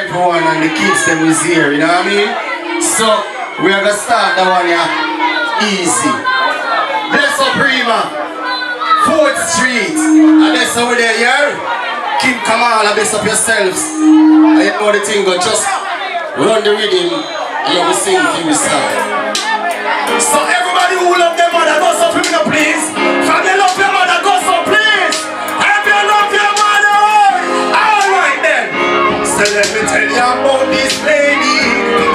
everyone and the kids them is here, you know what I mean? So, we are going to start that one here easy. Bless up Prima, 4th Street, and that's over there, yeah? Kim Kamala, bless up yourselves. I know the thing, but just run the rhythm and you will sing if you start. So everybody who love their mother, go so Prima, please. From you love your mother, go so please. If you love your mother, alright then. So let me tell you about this lady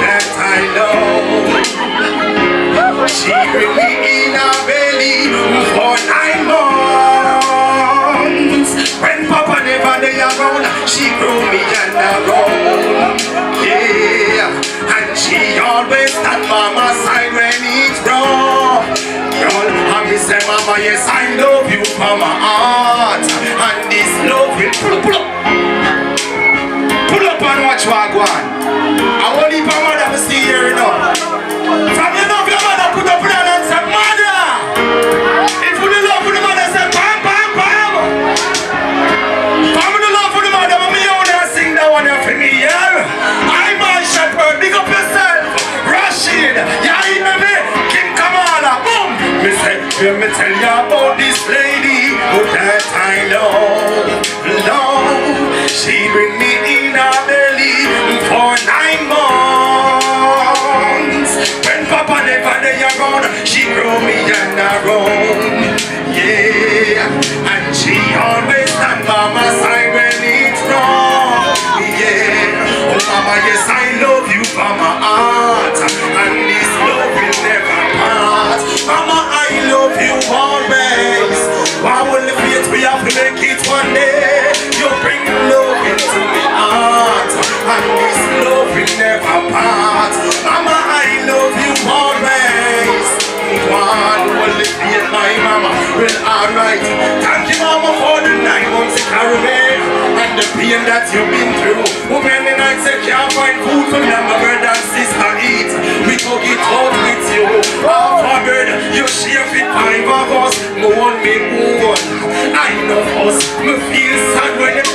that I know. She bring me in her belly for 9 months. When Papa never they around, she grew me and around. Yeah, and she always stand by my side when it's wrong. Y'all, and me say, Mama, yes, I love you from my heart. And this love will pull up and watch what I go on. I want to my mother to see here now. From you love your mother, put up your hand and say, Mother! If you love the mother, say, Pam, Pam, Pam! From you love the mother, mommy, you only sing that one for me, yeah? I'm my shepherd, big up yourself! Rashid, yeah, you know me? King Kamala, boom! Me say, let me tell you about this lady that I love. Love, she bring me in her belly for 9 months. When Papa never they around, she grow me and around. Yeah, and she always stand by my side when it's wrong. Yeah, oh Mama, yes, I love you from my heart, and this love will never part. Mama, I love you always. Why will the faith we have to make it one day? You bring love into my heart, and this love will never part. Mama, I love you always. One will live in my mama. Well, alright. Thank you, Mama, for the 9 months you carry me and the pain that you've been through. Women the night say can't find food for me and my brother and sister eat. We go get out with you. Oh, for bird, you share with 5 of us. No one make one. I know us. Me feel sad when you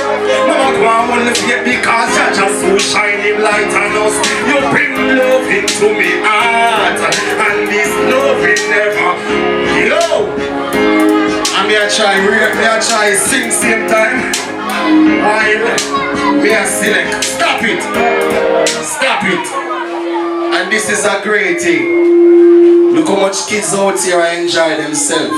Mama go on the faith because you're just so shining light on us. You bring love into me heart, and this love will never. Yo! And me I try sing same time while me I select. Stop it! Stop it! And this is a great thing. Look how much kids out here enjoy themselves.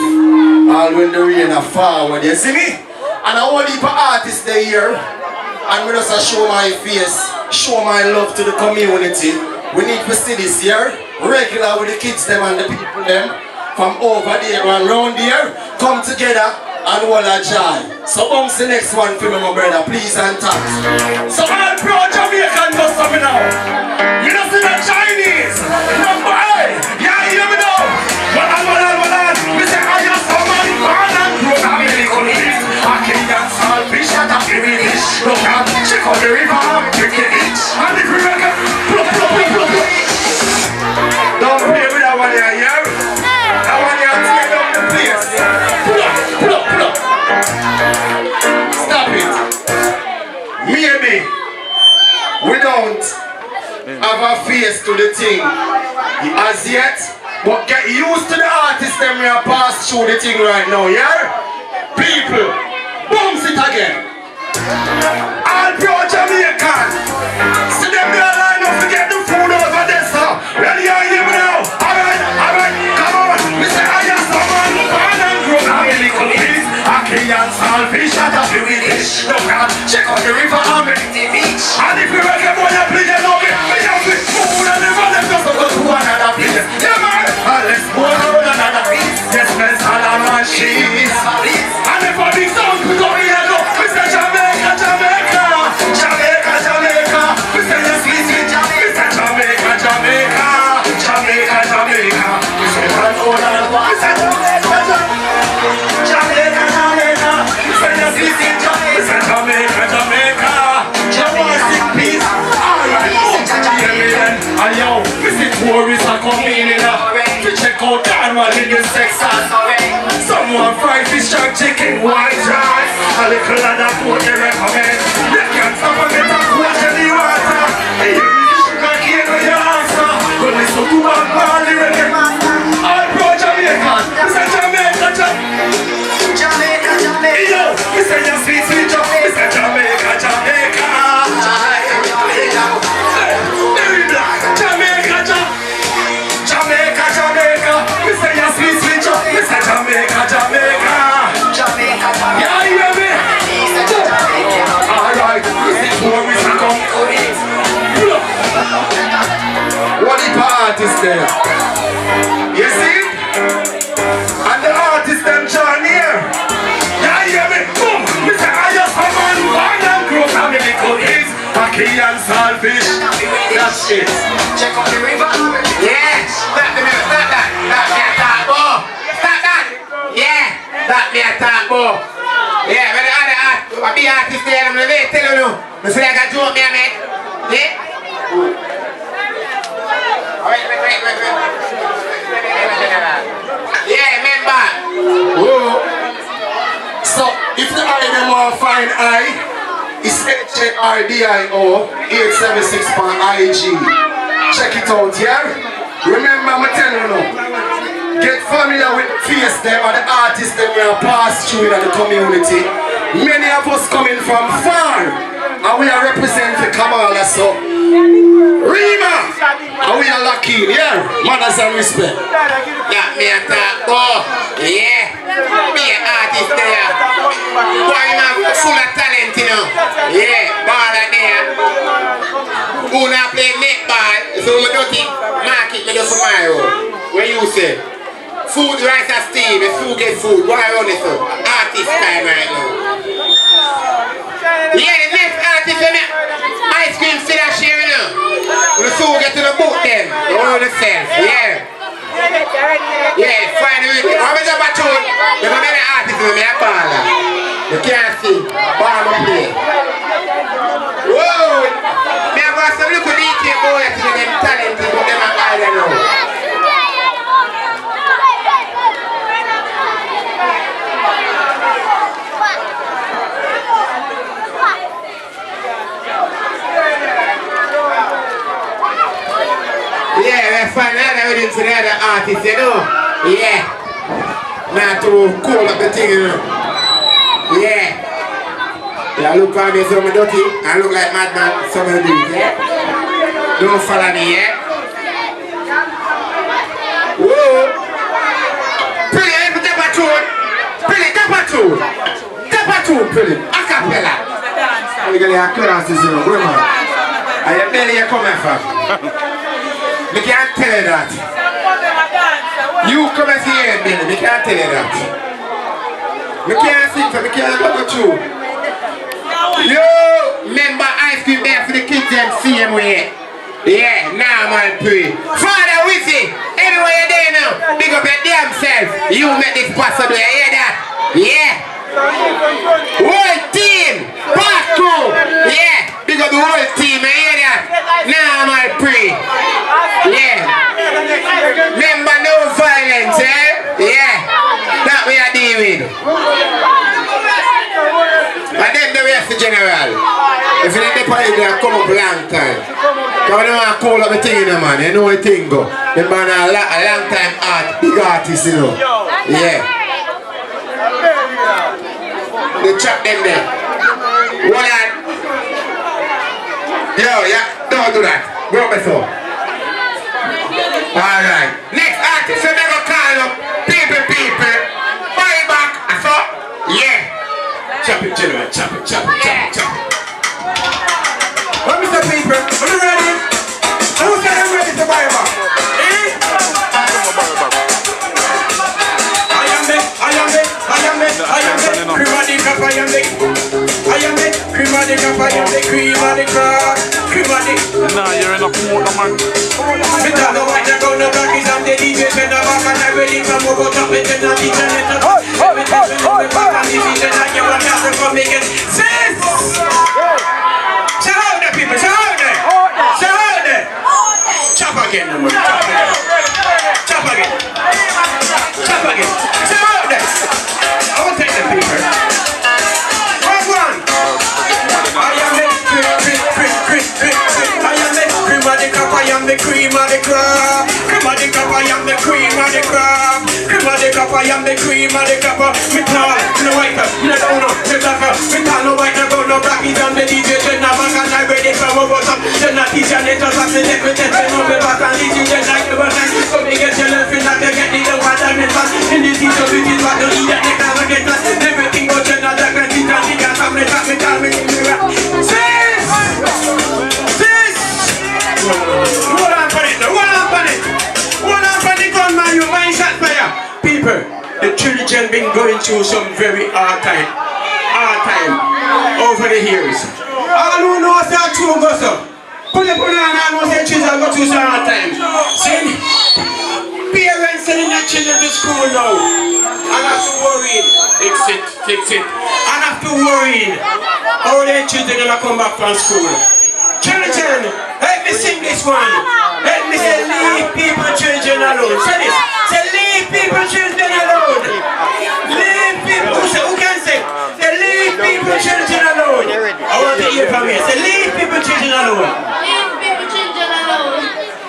All when the rain are forward, you see me? And I want to be artists there here. And we just show my face, show my love to the community. We need to see this here, regular with the kids them and the people them. From over there and around here, come together and hold a joy. So bounce the next one for me, my brother, please and thanks. So all proud Jamaican just for me now. Me not see the Chinese. Number 8, yeah, hear me now. Well, me say I just come on, born and grown up in the country. I can't dance all fish that I feel with fish. Look out, check out the river, pick the itch. And if we make it, plop. Don't play with that one here, yeah? That one here, tear down the place. Pull up. Stop it. Maybe we don't have a face to the thing as yet, but get used to the artists them we are pass through the thing right now, yeah? People, bounce it again. All pro Jamaican. See them there line up to get the food over there, sir. Ready, are you now? Alright, come on. We say I am someone born and grown up in little piece. I can't solve fish that I feel with fish. Look out, check out the river and make the beach. And if we work them on the play, you know me. We have to food and never let us go to another place. Yeah, man. And let's go to another place. Yes, let's all on my sheets. And if a big sound, we go here, go. We say Jamaica. We say yes, we say Jamaica. We say Jamaica. We say we say Jamaica. Peace. And yo, we see tourists are coming in to check out Dharma in the Texas. Someone fried fish and chicken, white rice. A little of that food they recommend. They can't stop and get a quart of the water. Key and saltfish. That's it. Check out the river. Yeah. Stop the minute. Stop that. Stop me attack, boy. Stop that. Yeah. Stop me attack, boy. Yeah, but the other art, I be artist there, I'm going to tell you. You see like a joke me, mate. Yeah? Wait. Yeah, remember. Whoa. So, if the eye them want find I, it's Hardio 876 on IG. Check it out, yeah? Remember, I'm telling you, get familiar with the face them or the artists that we are passed through in the community. Many of us coming from far, and we are representing Kamala, so Rima, and we are lucky, yeah? Manners and respect. Yeah, me attack, oh, yeah. Me an artist there. Boy, man, full of talent, you know. Yeah, baller there. Who not play netball, so we don't think market me do for my own. What you say? Food, rice and steam, if food get food, why run it so? Artist time right now. Yeah, the next artist, ice cream still a share, you know. When the food get to the book then, you know the sense, yeah. Yeah, find the way. How much of a tune? There's many artists with me a baller. You can't sing, baller play. Whoa! Me have got some little DJ boys to them talented, but them are higher now. Yeah, we find another wedding for the other artists, you know? Yeah. Not to cool up the thing, you know? Yeah. Yeah, look for me so I'm dirty. I look like madman, some of these, yeah? Don't follow me, yeah? Whoa! Pretty, let me tap a tune. Pretty, tap a tune. Tap a tune, pretty. A cappella. I'm going to get a classes, you know, grandma. Are you belly you coming from? I can't tell you that. You come and see it, Billy. I can't tell you that. I can't sing for me, I can't go through. Yo, remember ice cream there for the kids and see them way. Yeah, now man pray. Father Wizzy, everywhere you're there now, big up your damn self. You make this possible, you hear that? Yeah. Whole team, part 2. Yeah, big up the whole team, you hear that? Now man pray. Yeah. Remember no violence, eh? Yeah. That we are dealing with. And then the rest of the general. If you need the party, they come up a long time. Because we don't want to call up the thing, you know, man. You know the thing go. The man a long time art, big artist, you know. Yeah. They trap them there. Hold on. Yo, yeah, don't do that. Go before. Alright. Next artist, we never call up people. Buy it back. I thought, yeah. Chop it, gentlemen. Chop it. Well, Mr. People, are you ready? Who said I'm ready to buy it back? I am the cream of the crop, I am the cream of the crop, I am the cream of the crop, cream of the. Nah, you're in a promoter, man. Me don't know why they go no black is I'm the DJ, when I'm back and I'm ready from over top, it is not each and it's not. Every time we back and this is not you want to come make it. Sis! Shout out there, people, shout out there! Shout out there! Chop again, no more, chop again. Chop again. Shout out there! I will take the paper. Round one. I am the cream of the crop, I am the cream of the crop. Cream of the crop, I am the cream of the crop. Cream of the crop, I am the cream of the crop. Me tall, no white, no down, no black. Me tall, no white, no brown, no black. He's on the DJ, then I'm back and I'm ready for my bottom. Then I teach and it's just like the neck with the pen on my back and this is just like the button. So me get your love, feel like they get the one that me fast. In the teacher, which is what don't eat that they can't get that. Everything goes to another grand teacher, they can't come, they can't, me tell me, sis! Hold on for it, gunman, you mind shot fire. People, the children been going through some very hard time over the years. All who know that true go so. Put it on and know say children go through some time. See? Parents sending their children to school now. And have to worry. Fix it. And have to worry how their children gonna come back from school. Children, let me sing this one. Let me say, leave people, children alone. Say this. Say, leave people, children alone. Leave people. Who can say? Say, leave people, children alone. I want to hear from you. Say, leave people, children alone. Leave people, children alone.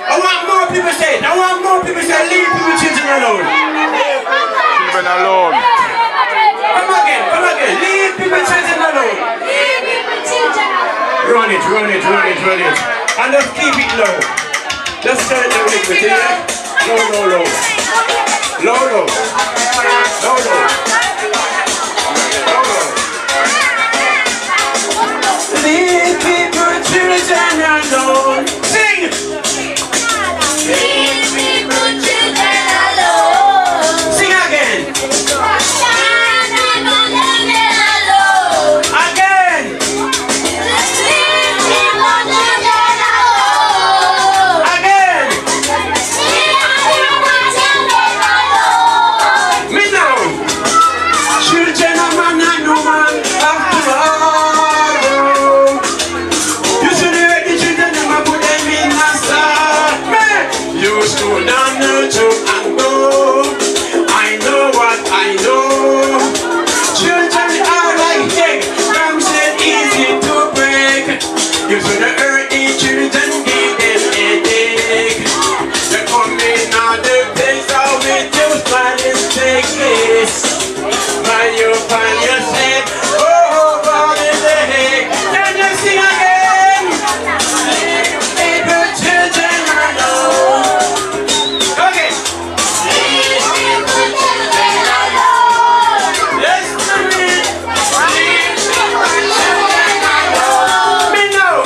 I want more people say it. I want more people say, leave people, children alone. Children alone. Come again. Leave people, children alone. Leave people, children alone. Run it. And just keep it low. Just turn the liquid, yeah? Low. Leave people, children alone. Sing! Leave people, children alone. Sing again. Again. Me now. Children of man and no man of tomorrow. You should hear the children and put them in a star. You should not nurture and go. I know what I know. Children are like egg, rams are easy to break. You should have heard the children give them headache. They're coming out the place out with you smiling take this. While you find yourself, oh, God in the head. Can you sing again? People, children alone. Okay. Listen to me. Me know.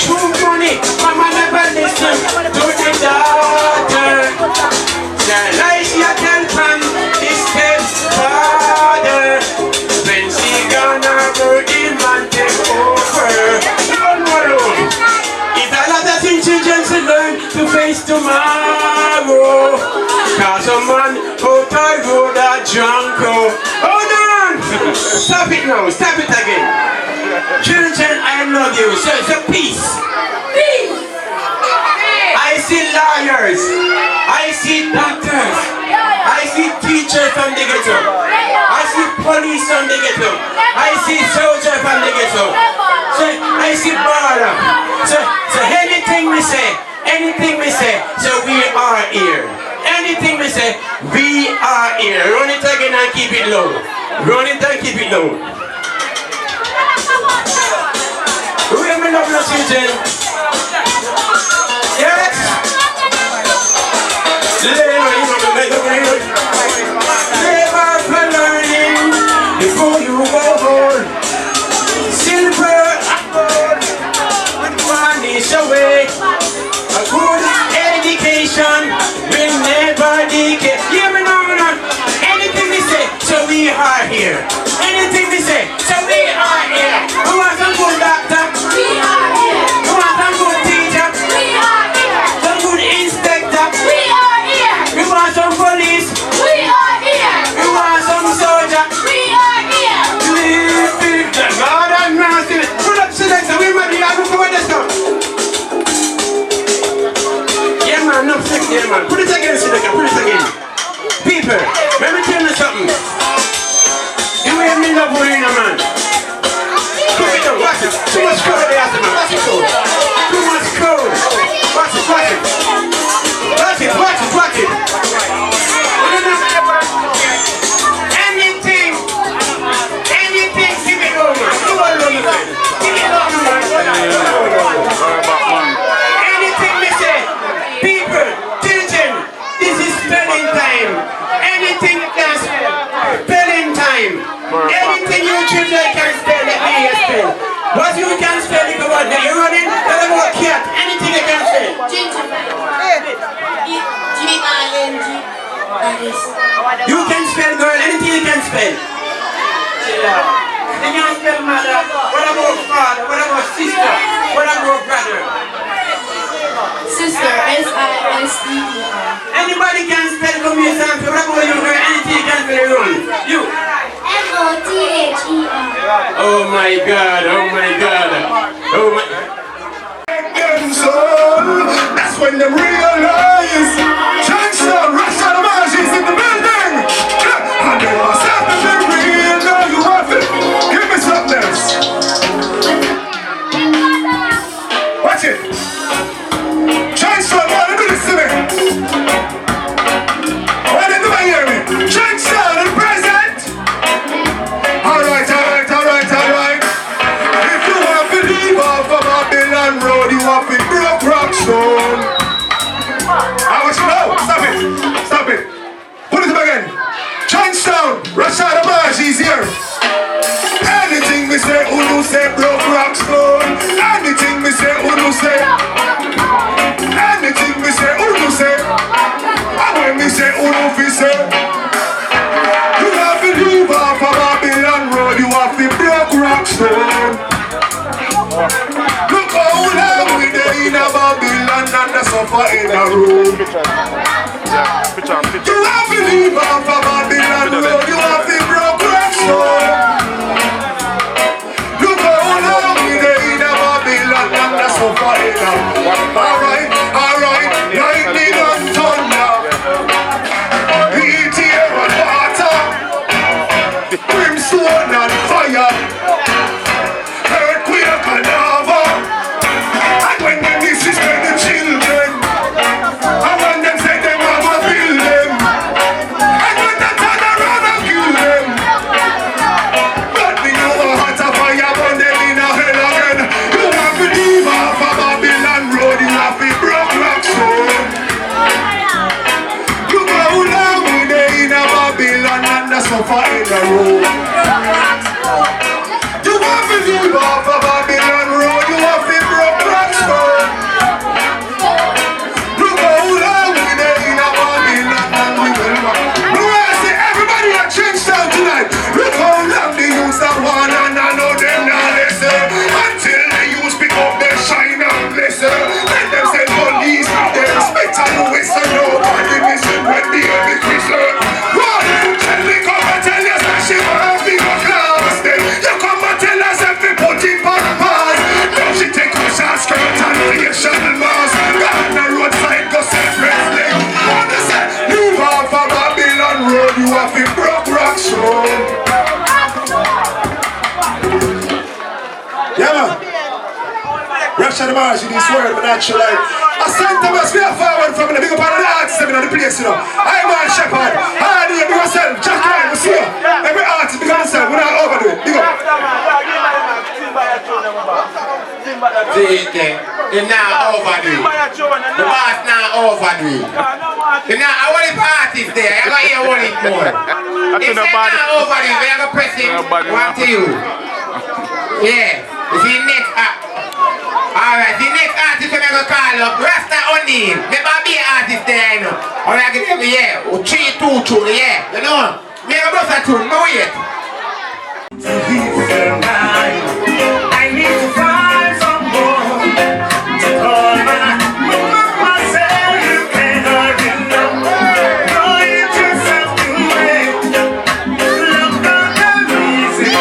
True money, mama never listen to the daughter. The lies you tell from this stepfather. When she gonna go in Montego. Don't worry. It's a lot of things children should learn to face tomorrow. Cause a man out the road a drunk. Hold on! Stop it now, stop it again. Children, I love you. So peace. I see lawyers. I see doctors. I see teachers from the ghetto. I see police from the ghetto. I see soldiers from the ghetto. So I see border. So anything we say, so we are here. Anything we say, we are here. Run it again and keep it low. We have enough no children. Yes. Labor for learning before you go home. Silver and gold will vanish away. A good education will never decay. Hear me now. Anything we say, so we are here. Anything we say, so we are here. Who wants some good doctor? We are here. Who wants some good teacher? We are here. Some good inspector? We are here. We want some police? We are here. We want some soldier? We are here. Leave people. God and mercy. Put up selector. We might be able to cover this stuff. Yeah man, no sick there man. Put it again, selector. Put it again. People, let me tell you something. You ain't me love Marina man. Put it down, watch it. Too much code there, man. Watch it code. Too much code. Watch it. Anything, give it over. Give it over, man. Anything we say, people, children, this is spelling time. Anything you can spell, spelling time. Anything you children can spell, let me hear spell. What you can spell, you go on there. You're running, tell them about cat. Anything you can spell. G-I-N-G. You can spell, girl, anything you can spell. They can't spell mother. What about father? What about sister? What about brother? Sister, S-I-S-T-E-R. Anybody can spell for me something. What about you? Anything you can spell it. You. M-O-T-H-E-R. Oh my God. Oh my God. Oh my. That's when they realize Kingston, Russia, the Margie's in the building. And they must have to be real. Now you have it. Give me something else. Watch it. Kingston, what do this to me? What did you hear me? Kingston and present. Alright. If you want to leave off of Babylon Road, you want to broke rock stone. I want you to know. Stop it. Put it up again. Kingston, Rashad Margie's here. Anything we say, Ulu say, broke rock stone. Anything we say, Ulu say. Anything we say, Ulu say. And when we say, Ulu we say. You have to leave off of Babylon Road, you have to broke rock stone. Look how long we dey in a Babylon and the suffer in a room. You have to leave off of Babylon Road, you have to broke rock stone. Look how long we dey in a Babylon and the suffer in a room. Alright, lightning and thunder, heat, air and water, brimstone and fire, earthquake and lava. And when them disrespect the children, and when them say them have a build them, and when they turn around and kill them, but me know a hotter fire burn them in a hell again. You have to leave off of Babylon Road, you have to broke rock stone. You go how long we dey in a Babylon and the suffer in the road. You have to leave off of Babylon Road, you have to broke rock stone. Look how long we dey in a Babylon and we will rock. No, I say everybody at Kingston tonight. Look how long the youths have won and I know them now listen. Until the youths pick up their shine and listen. Let them send police with them spit and whistle. Nobody listen when the enemy whistle. Run, tell me come and tell us that she won't be no class. Then you come and tell us if we put it back past. Now she take her short skirt and facial mask. Got the roadside go set wrestling. Understand? Leave off of Babylon Road, you have to broke rock stone. Yeah man. Russian Margie, this word, but natural life. St.Thomas, we are forward from the big up on the artist in the place, you know. I'm on Shepherd. Hardio, big yourself. Jack Ryan, we see you. Every artist, big on yourself. We're not overdo it. Big up. They're not overdo it. The boss not overdo it. They're not, I want the artist there. I got here want it more. If they're not overdo it, we're going to press him one to you. Yeah. You see next alright, the next artist we're going to call up Rasta O'Neal. Never be an artist there, you know. Or I can tell me, yeah, 3-2-2, yeah, you know. Me a bust a tune, no wait. I need to find someone to call my mama. Say you can't hurry enough. Know you just have to wait. Look on the reason.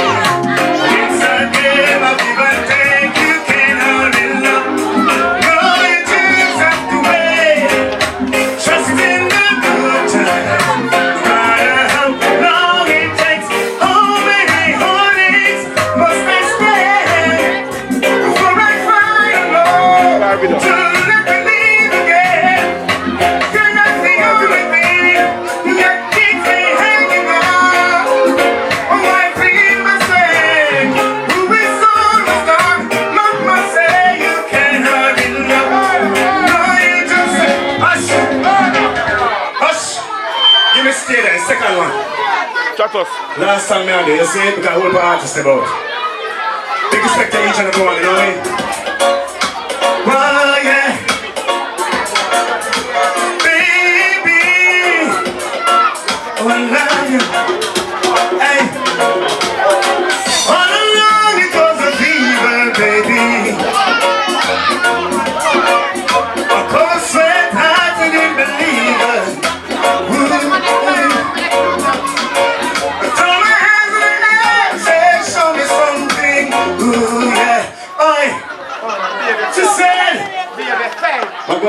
It's a game of give and take. You can't hurry enough. Know you just have to wait. Trust in the good times. No matter how long it takes. How many heartaches must I spend before I find a love to let me leave again? You're not the only thing that keeps me hanging on. Oh, I feel myself, who is almost done. Mama say you can't hurry enough. No, you just say, hush, hush. Give me stay there, second one. Stratus. Last time me on there, you see it, because whole artist about. Big respect to each and every one, you know what I mean? Well, yeah. Baby, oh, I love you. Hey. Oh,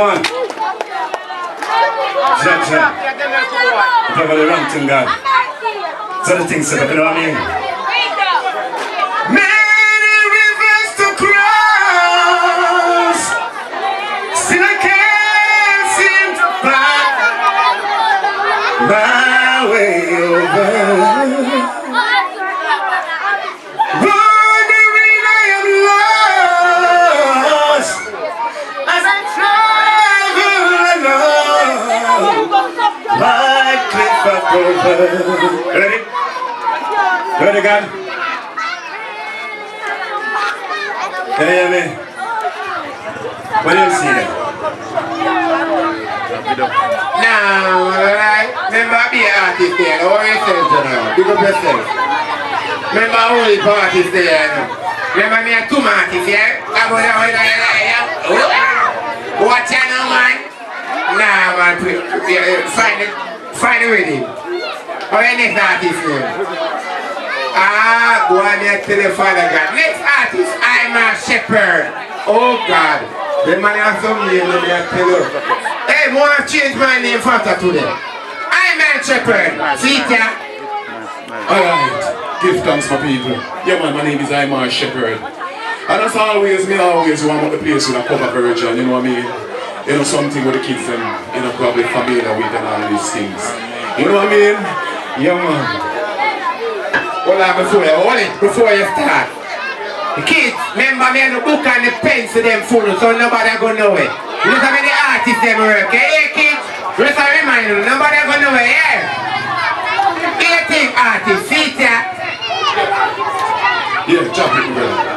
on. Jaja. Cover the wrong thing, God. So the thing set up, you know what I mean? Many rivers to cross, still I can't seem to find my way over. Wondering I am lost as I travel alone. My cliff of over. Ready? Ready, God? Can you hear me? What do you see there? Now, alright. Remember, be an artist there. How are yourself, you know? Pick up yourself. Remember, only artist there, you know? Remember, me are two artists, yeah? Watch out now, man. Nah, man, find it with him. How are your next artist name? Ah, boy, me tell you, Father God. Next artist, I'm a shepherd. Oh, God. The man has some name, let me tell you. Hey, I want to change my name faster today. I'm a shepherd. See it, yeah? Alright, give thanks for people. Yeah man, my name is Imar Shepherd. And as always, me always warm up the place with a cover version, you know what I mean? You know, something with the kids and, you know, probably familiar with and all these things. You know what I mean? Yeah man. Hold on before you start. The kids, remember me and the book and the pens to them full so nobody gonna know it. You know how many artists them work, eh? Hey kids, just a reminder, nobody gonna know it, yeah? 18 artists, see it, yeah? Yeah, jump it, brother.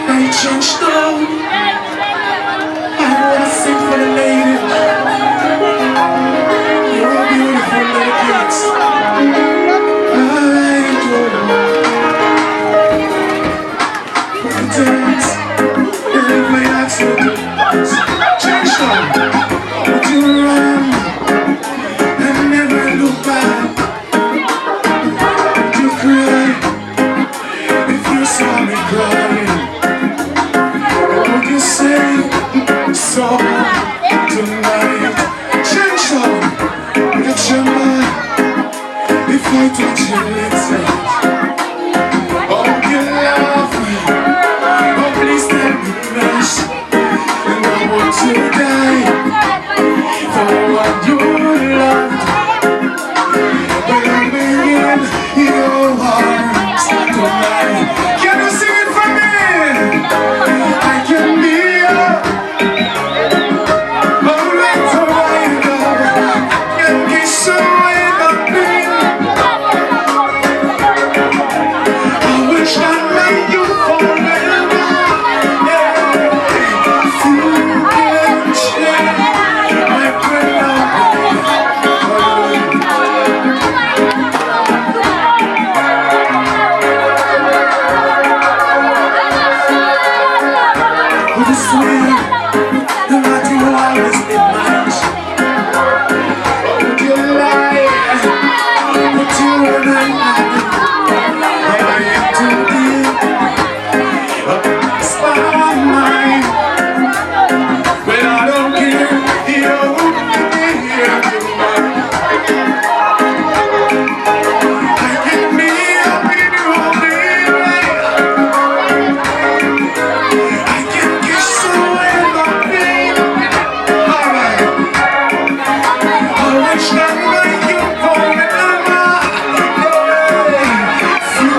I changed down. I wanna sing for the lady. You're beautiful like kids. I don't know. Dance. If I ask you to change down, would you run and never look back? Would you cry if you saw me crying? Would you say so tonight? Change on with a tremor if I touch your lips. Oh, you love me. Oh, please tell me fresh. And I want to die for what you loved. But I'm in your arms tonight. Can you sing it for me? I can be your survivor. Can kiss away the pain. I wish that made you forever. Yeah. You can change my prayer. Would you swear that you will always be mine? Or would you lie? Would you run I am too deep. Spot on mine. Well, I don't care. You wouldn't be here tonight. I can be up in your baby. I can kiss away the pain. Alright. I wish that made you forever. You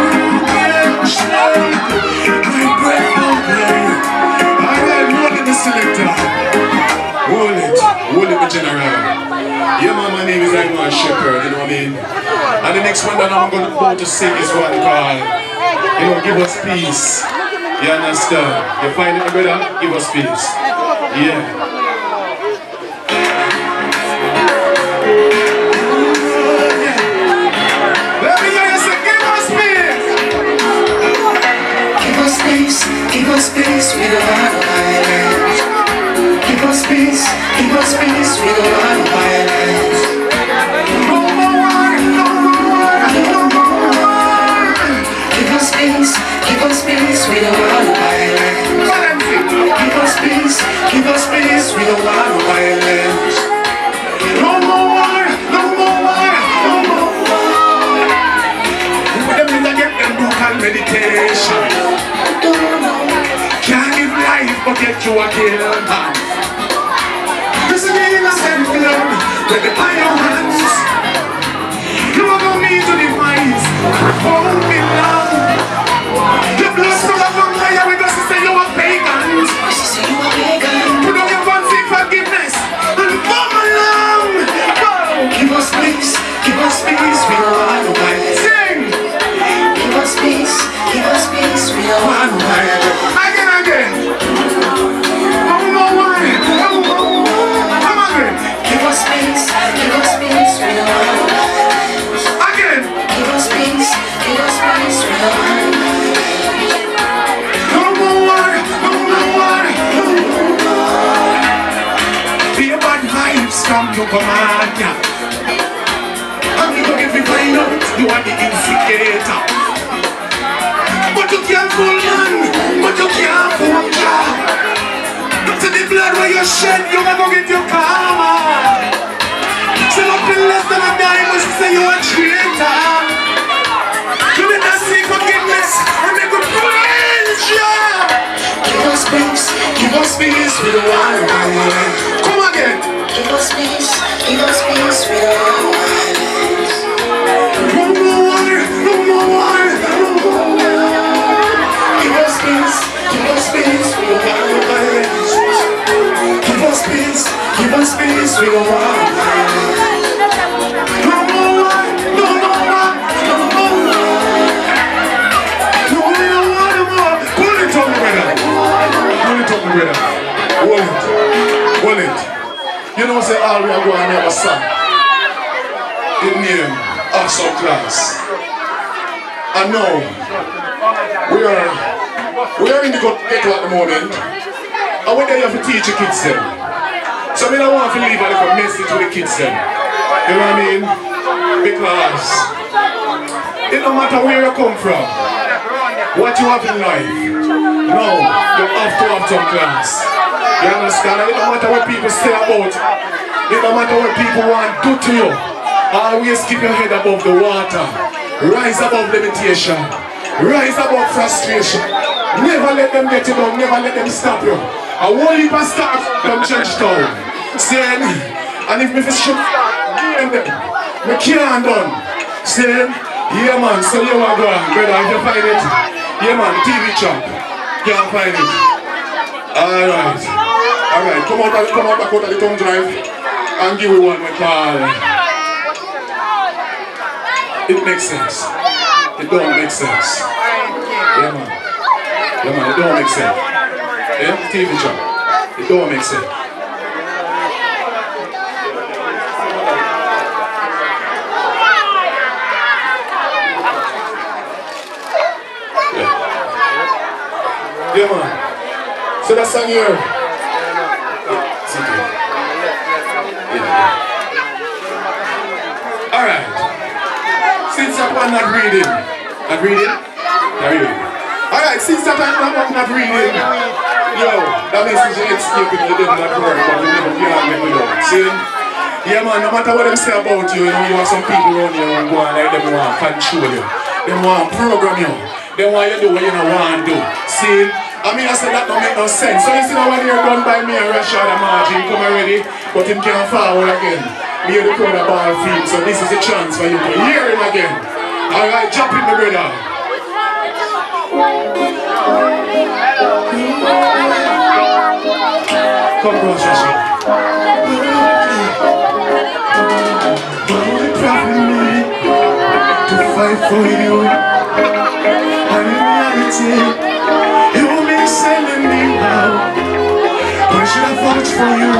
can change my breath away. Alright, more than the selector. Hold it, my general. Yeah man, my name is Imar Shepherd, you know what I mean? And the next one that I'm going to sing is one called, you know, Give Us Peace. You understand? You find it, brother? Give us peace. Yeah. Let me hear you say, give us peace. Give us peace, we don't want violence. Give us peace, we don't want violence. No more war, no more war, no more war. you a kill man. Listen to me, I said it blood with the iron hands. You are going me to the minds, won't be long. Your blood full of fire, we just say you are pagans. Put on your one seek forgiveness and come along. Give us peace, we don't want no violence. Sing! Give us peace, we don't want no violence. Again. One more one. Come again. Give us peace, we don't want no violence. Again. Give us peace, we don't want no violence. One more one. Be a bad vibes come to command ya. And you don't get me find out you are the instigator. But you can't fool man, but you can't fool God. Look to the blood where you shed, you never get your karma. So nothing less than a dime must say you're a traitor. You better seek forgiveness and make a praise ya. Give us peace, we don't want no violence. Come again. Give us peace, we don't want no violence. One more water. Give us peace, we don't want no violence. Give us peace, we don't want no violence. No more. Pull it up, brother. Hold it. You know, say all we are going to have a son. In name, awesome class. And now, we are in the ghetto at the moment. And we're there to teach the kids them. So I don't want to leave a little message with the kids them. You know what I mean? Because it don't matter where you come from, what you have in life. No, you have to have some class. You understand? It don't matter what people say about. It don't matter what people want to do to you. Always keep your head above the water. Rise above limitation. Rise above frustration. Never let them get you down. Never let them stop you. A whole heap of staff from Churchtown. Saying, and if me should game them, me can't done. Saying, yeah man, so you are going, brother, if you find it. Yeah man, TV chop. Can't find it. Alright, come out back out of the tongue drive and give me one we call. It makes sense. It don't make sense. Yeah man, it don't make sense. Yeah, TV chop. It don't make sense. Yeah man. So that song here. Yeah. Alright. Since that one not reading. Not reading? Alright, since that one not reading. Yo, that message is escaping the devil not work, but we never get on with it. See? Yeah man, no matter what them say about you, you know, you have some people around here who go on like them want to control you. They want to program you. They want you to do what you don't want to do. See? I mean, I said that don't make no sense. So you see now when you're done by me and Russia the margin, come already, but him can't forward again. We hear the crowd of ball field, so this is a chance for you to hear him again. Alright, jump in the brother. Come on, Shasha. Don't profit me to fight for you. And in reality, sending me out. Why should I vouch for you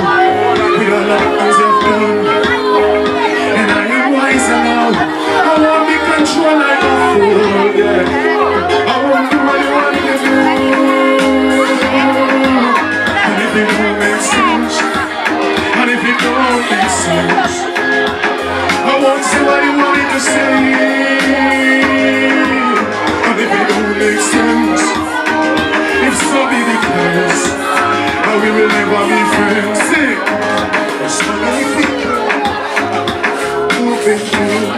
with all the things you've done? And I am wiser now. I won't be controlled like a fool, yeah. I won't do what you want to do. And if it don't make sense, and if it don't make sense, I won't say what you want me to say. And if it don't make sense, if so be because we will never be friends. See, there's so many people moving through,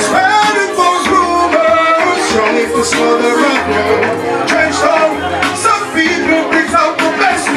spreading false rumors, trying to smother up your trench hole. Some people brings out the best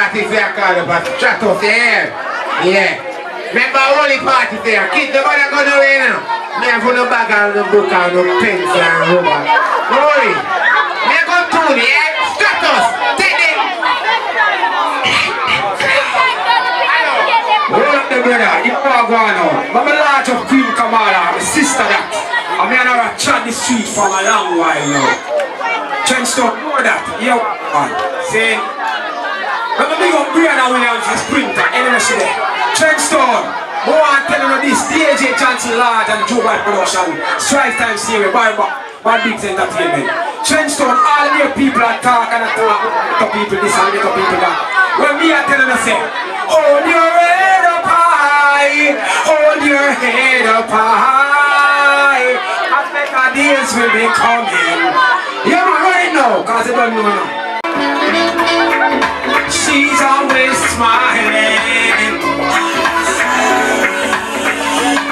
party there called up at Stratus, yeah? Yeah. Remember only party there. Kids, nobody gonna away now. Me have no bag and no book and no pencil and rubber. Don't worry. Me go to the Stratus. Take it. Hold up the brother, you know what going on. I'm a large of Queen Kamala, my sister that. I mean, I chat the street for a long while now. Kingston, know that? Yo, man. Say, I'm a big up Brianna Williams for Sprinter, anyway, see there. Kingston, I want to tell you this, DJ Johnson Lodge and Joe White Production, Strive Time Series, by Big Entertainment. Kingston, all your people are talking and talk to people this and to people that. When me are telling you, say, hold your head up high, hold your head up high. As better days will be coming. Yeah, man, right now, cause you don't know now. She's always smiling,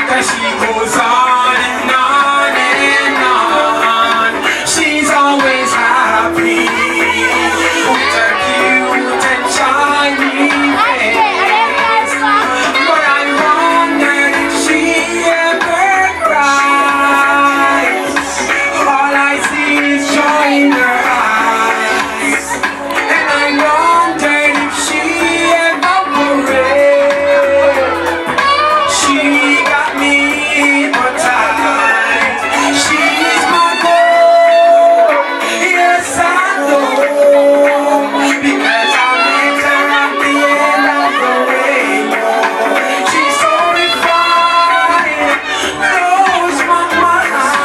cause she goes on and on and on. She's always happy with her cute and shiny face. But I wonder if she ever cries. All I see is joy in her eyes, and I wonder if she ever worries. She got me hypnotized. She's my goal, yes I know, because I met her at the end of the rainbow. She's so refined, blows my mind,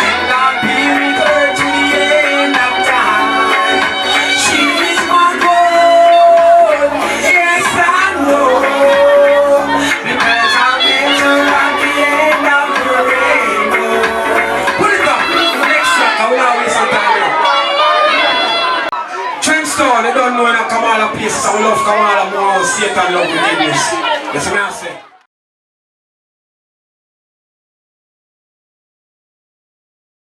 and I'll be with her to the end of time. She's my goal, yes I know, because I met her at the end of the rainbow. Put it up, next track, I will always say that. Kingston, they don't know when I Kamala pieces, I love Kamala more, Satan love wickedness.